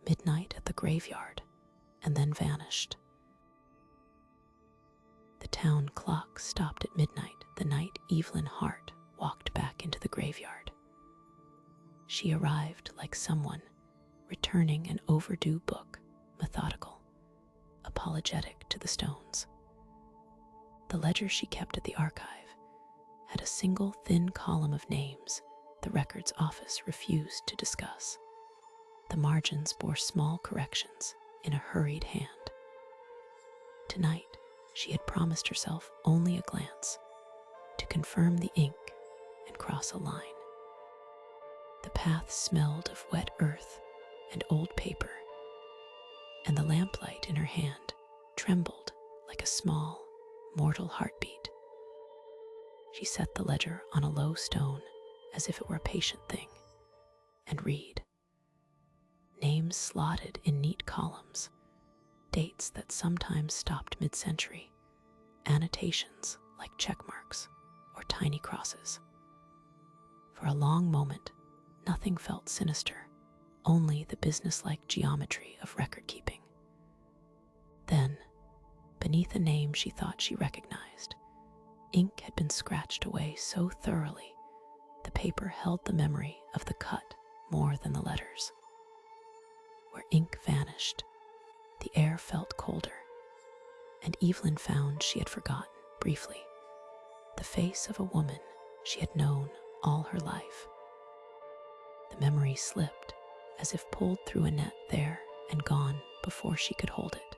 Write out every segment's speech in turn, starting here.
midnight at the graveyard, and then vanished. The town clock stopped at midnight the night Evelyn Hart walked back into the graveyard. She arrived like someone returning an overdue book, methodical, apologetic to the stones. The ledger she kept at the archive had a single thin column of names the records office refused to discuss. The margins bore small corrections in a hurried hand. Tonight, she had promised herself only a glance to confirm the ink and cross a line. The path smelled of wet earth and old paper, and the lamplight in her hand trembled like a small, mortal heartbeat. She set the ledger on a low stone as if it were a patient thing, and read. Names slotted in neat columns, dates that sometimes stopped mid-century, annotations like check marks or tiny crosses. For a long moment, nothing felt sinister, only the businesslike geometry of record-keeping. Then, beneath a name she thought she recognized, ink had been scratched away so thoroughly the paper held the memory of the cut more than the letters. Where ink vanished, the air felt colder, and Evelyn found she had forgotten, briefly, the face of a woman she had known all her life. The memory slipped, as if pulled through a net there and gone before she could hold it.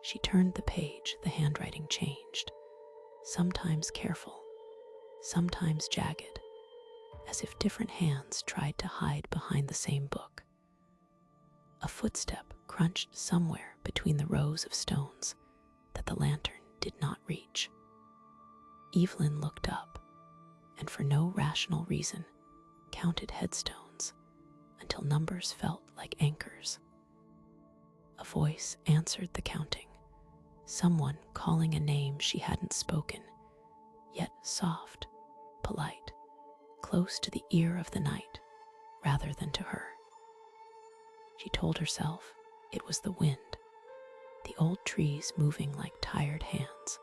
She turned the page, the handwriting changed, sometimes careful, sometimes jagged, as if different hands tried to hide behind the same book. A footstep crunched somewhere between the rows of stones that the lantern did not reach. Evelyn looked up, and for no rational reason, counted headstones until numbers felt like anchors. A voice answered the counting, someone calling a name she hadn't spoken, yet soft, polite, close to the ear of the night rather than to her. She told herself it was the wind, the old trees moving like tired hands.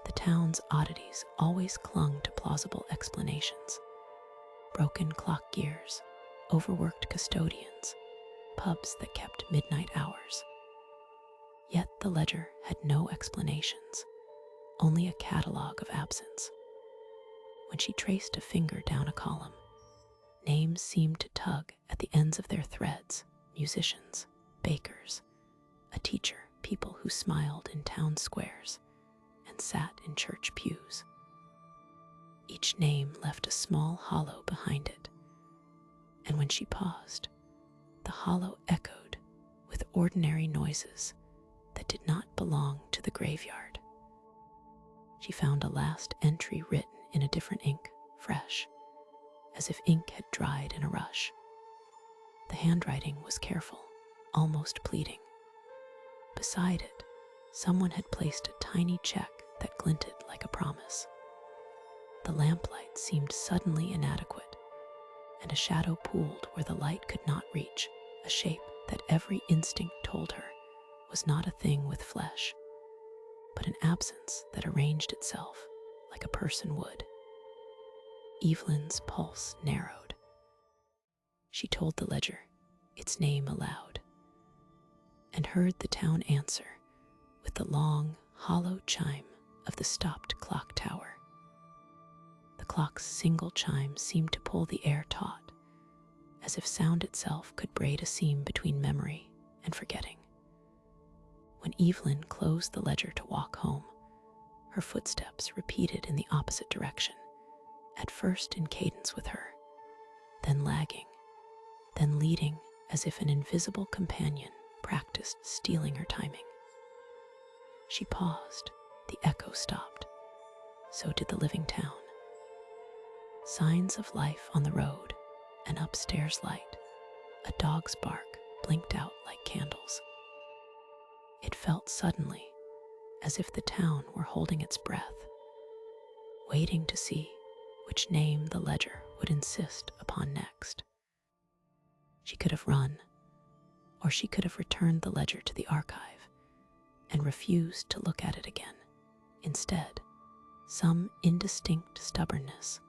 The town's oddities always clung to plausible explanations. Broken clock gears, overworked custodians, pubs that kept midnight hours. Yet the ledger had no explanations, only a catalogue of absence. When she traced a finger down a column, names seemed to tug at the ends of their threads: musicians, bakers, a teacher, people who smiled in town squares and sat in church pews. Each name left a small hollow behind it, and when she paused, the hollow echoed with ordinary noises that did not belong to the graveyard. She found a last entry written in a different ink, fresh, as if ink had dried in a rush. The handwriting was careful, almost pleading. Beside it, someone had placed a tiny check that glinted like a promise. The lamplight seemed suddenly inadequate, and a shadow pooled where the light could not reach, a shape that every instinct told her was not a thing with flesh, but an absence that arranged itself like a person would. Evelyn's pulse narrowed. She told the ledger its name aloud, and heard the town answer with the long, hollow chime of the stopped clock tower. The clock's single chime seemed to pull the air taut, as if sound itself could braid a seam between memory and forgetting. When Evelyn closed the ledger to walk home, her footsteps repeated in the opposite direction, at first in cadence with her, then lagging, then leading as if an invisible companion practiced stealing her timing. She paused, the echo stopped. So did the living town. Signs of life on the road, an upstairs light, a dog's bark blinked out like candles. It felt suddenly as if the town were holding its breath, waiting to see which name the ledger would insist upon next. She could have run, Or she could have returned the ledger to the archive and refused to look at it again. Instead, some indistinct stubbornness,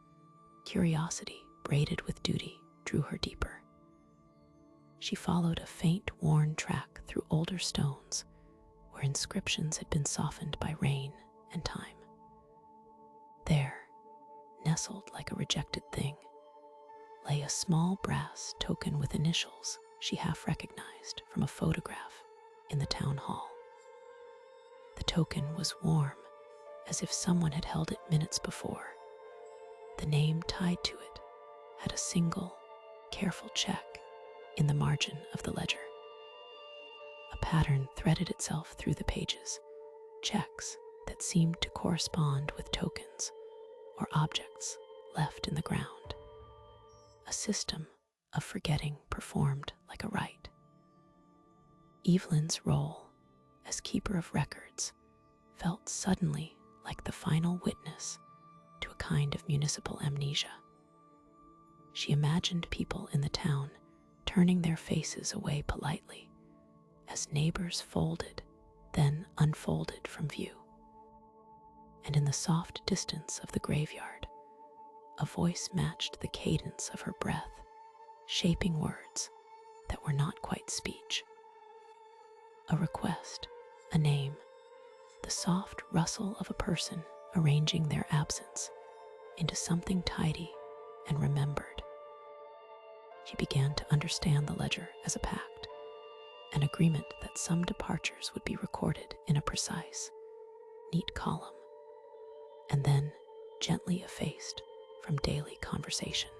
curiosity braided with duty, drew her deeper. She followed a faint, worn track through older stones where inscriptions had been softened by rain and time. There, nestled like a rejected thing, lay a small brass token with initials she half recognized from a photograph in the town hall. The token was warm, as if someone had held it minutes before. The name tied to it had a single, careful check in the margin of the ledger. A pattern threaded itself through the pages, checks that seemed to correspond with tokens or objects left in the ground. A system of forgetting performed like a rite. Evelyn's role as keeper of records felt suddenly like the final witness to a kind of municipal amnesia. She imagined people in the town turning their faces away politely as neighbors folded, then unfolded from view. And in the soft distance of the graveyard, a voice matched the cadence of her breath, shaping words that were not quite speech. A request, a name, the soft rustle of a person arranging their absence into something tidy and remembered. She began to understand the ledger as a pact, an agreement that some departures would be recorded in a precise, neat column, and then gently effaced from daily conversation.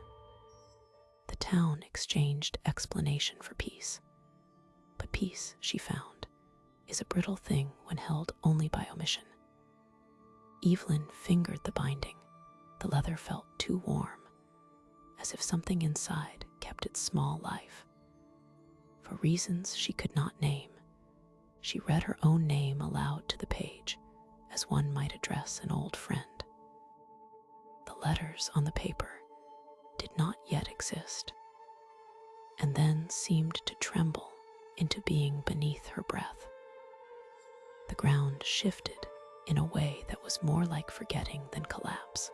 The town exchanged explanation for peace, but peace, she found, is a brittle thing when held only by omission. Evelyn fingered the binding. The leather felt too warm, as if something inside kept its small life. For reasons she could not name, she read her own name aloud to the page, as one might address an old friend. The letters on the paper did not yet exist, and then seemed to tremble into being beneath her breath. The ground shifted in a way that was more like forgetting than collapse.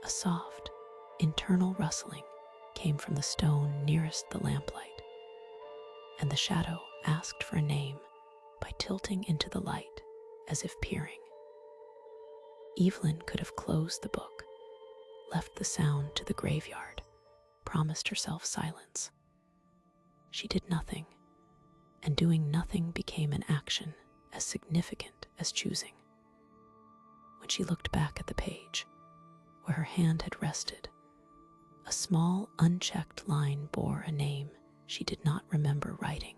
A soft, internal rustling came from the stone nearest the lamplight, and the shadow asked for a name by tilting into the light as if peering. Evelyn could have closed the book, left the sound to the graveyard, promised herself silence. She did nothing, and doing nothing became an action as significant as choosing. When she looked back at the page, where her hand had rested, a small, unchecked line bore a name she did not remember writing,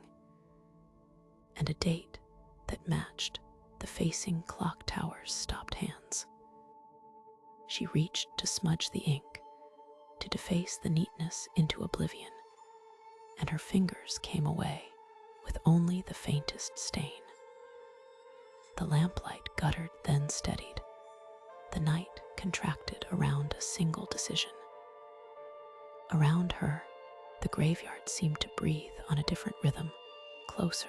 and a date that matched the facing clock tower's stopped hands. She reached to smudge the ink, to deface the neatness into oblivion, and her fingers came away with only the faintest stain. The lamplight guttered, then steadied. The night contracted around a single decision. Around her, the graveyard seemed to breathe on a different rhythm, closer,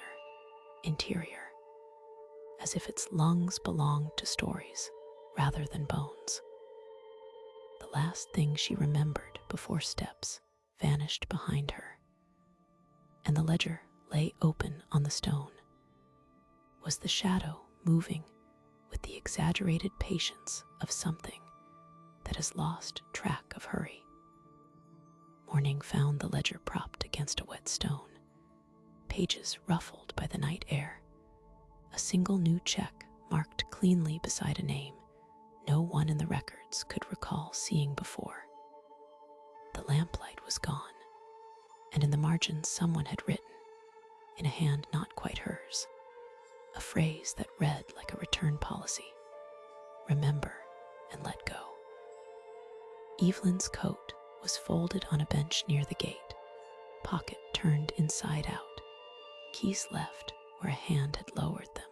interior, as if its lungs belonged to stories rather than bones. The last thing she remembered before steps vanished behind her, and the ledger lay open on the stone. Was the shadow moving with the exaggerated patience of something that has lost track of hurry? Morning found the ledger propped against a wet stone, pages ruffled by the night air, a single new check marked cleanly beside a name no one in the records could recall seeing before. The lamplight was gone, and in the margins someone had written, in a hand not quite hers, a phrase that read like a return policy: remember and let go. Evelyn's coat was folded on a bench near the gate, pocket turned inside out, keys left where a hand had lowered them.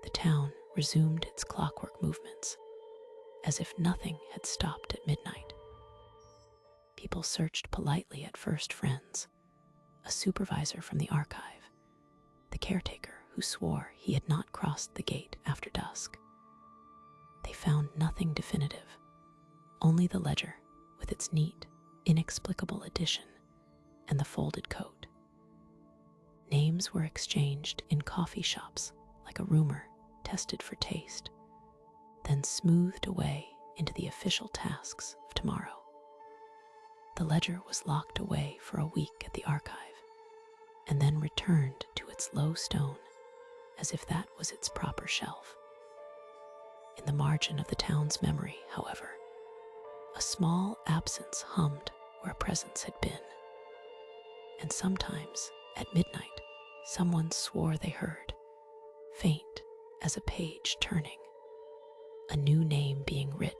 The town resumed its clockwork movements, as if nothing had stopped at midnight. People searched politely at first friends, a supervisor from the archive, the caretaker who swore he had not crossed the gate after dusk. They found nothing definitive, only the ledger with its neat, inexplicable addition and the folded coat. Names were exchanged in coffee shops like a rumor tested for taste, then smoothed away into the official tasks of tomorrow. The ledger was locked away for a week at the archive, and then returned to its low stone as if that was its proper shelf. In the margin of the town's memory, however, a small absence hummed where a presence had been. And sometimes, at midnight, someone swore they heard, faint as a page turning, a new name being written